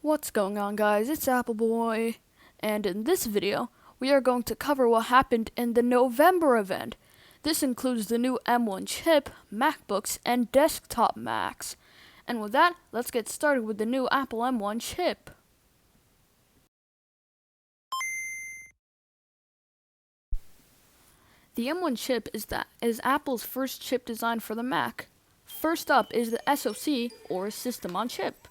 What's going on, guys? It's AppleBoy, and in this video, we are going to cover what happened in the November event. This includes the new M1 chip, MacBooks, and desktop Macs. And with that, let's get started with the new Apple M1 chip. The M1 chip is Apple's first chip designed for the Mac. First up is the SoC, or System on Chip.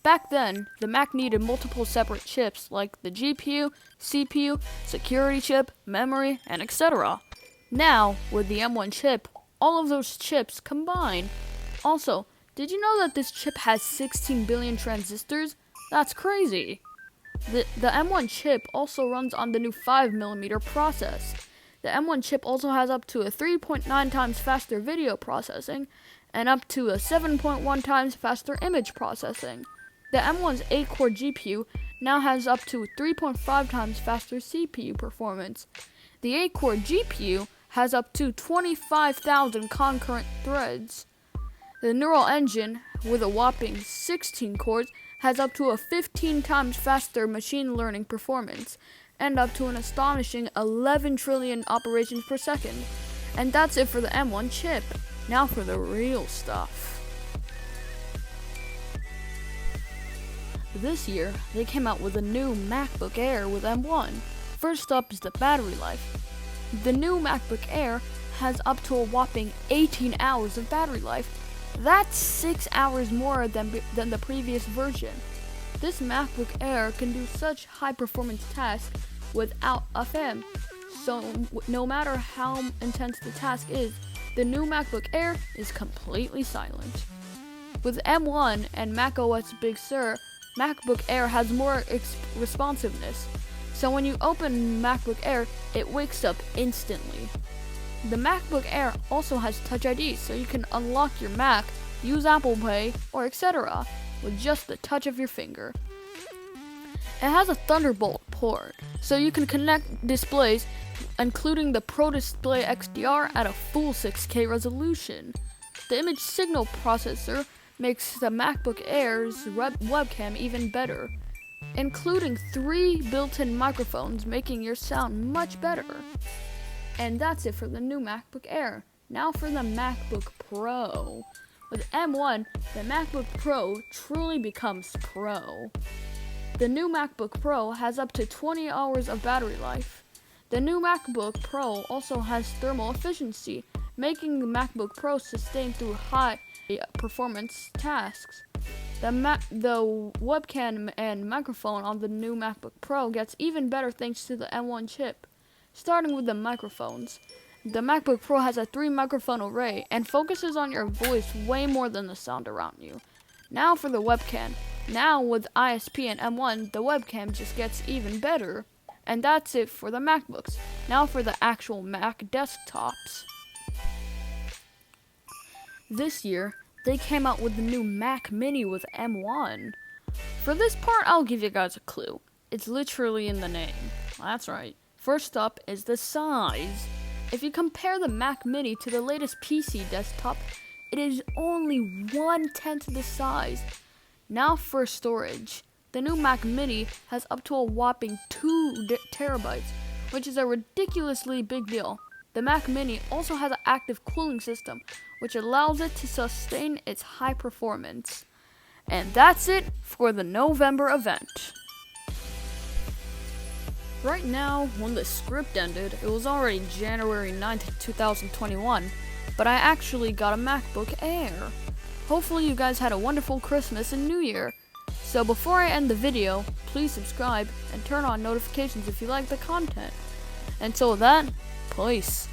Back then, the Mac needed multiple separate chips like the GPU, CPU, security chip, memory, and etc. Now, with the M1 chip, all of those chips combine. Also, did you know that this chip has 16 billion transistors? That's crazy! The M1 chip also runs on the new 5mm process. The M1 chip also has up to a 3.9 times faster video processing and up to a 7.1 times faster image processing. The M1's 8-core GPU now has up to 3.5 times faster CPU performance. The 8-core GPU has up to 25,000 concurrent threads. The neural engine, with a whopping 16 cores, has up to a 15 times faster machine learning performance, and up to an astonishing 11 trillion operations per second. And that's it for the M1 chip. Now for the real stuff. This year, they came out with a new MacBook Air with M1. First up is the battery life. The new MacBook Air has up to a whopping 18 hours of battery life. That's 6 hours more than the previous version. This MacBook Air can do such high-performance tasks without a fan. So no matter how intense the task is, the new MacBook Air is completely silent. With M1 and macOS Big Sur, MacBook Air has more responsiveness, so when you open MacBook Air, it wakes up instantly. The MacBook Air also has Touch ID, so you can unlock your Mac, use AppleBoy, or etc. with just the touch of your finger. It has a Thunderbolt port, so you can connect displays, including the Pro Display XDR at a full 6K resolution. The image signal processor makes the MacBook Air's webcam even better, including 3 built-in microphones, making your sound much better. And that's it for the new MacBook Air. Now for the MacBook Pro. With M1, the MacBook Pro truly becomes pro. The new MacBook Pro has up to 20 hours of battery life. The new MacBook Pro also has thermal efficiency, making the MacBook Pro sustain through high performance tasks. The webcam and microphone on the new MacBook Pro gets even better thanks to the M1 chip. Starting with the microphones. The MacBook Pro has a 3-microphone array and focuses on your voice way more than the sound around you. Now for the webcam. Now with ISP and M1, the webcam just gets even better. And that's it for the MacBooks. Now for the actual Mac desktops. This year, they came out with the new Mac Mini with M1. For this part, I'll give you guys a clue. It's literally in the name. That's right. First up is the size. If you compare the Mac Mini to the latest PC desktop, it is only 1/10 the size. Now for storage. The new Mac Mini has up to a whopping 2 terabytes, which is a ridiculously big deal. The Mac Mini also has an active cooling system, which allows it to sustain its high performance. And that's it for the November event. Right now, when the script ended, it was already January 9th, 2021, but I actually got a MacBook Air. Hopefully you guys had a wonderful Christmas and New Year. So before I end the video, please subscribe and turn on notifications if you like the content. Until then, peace.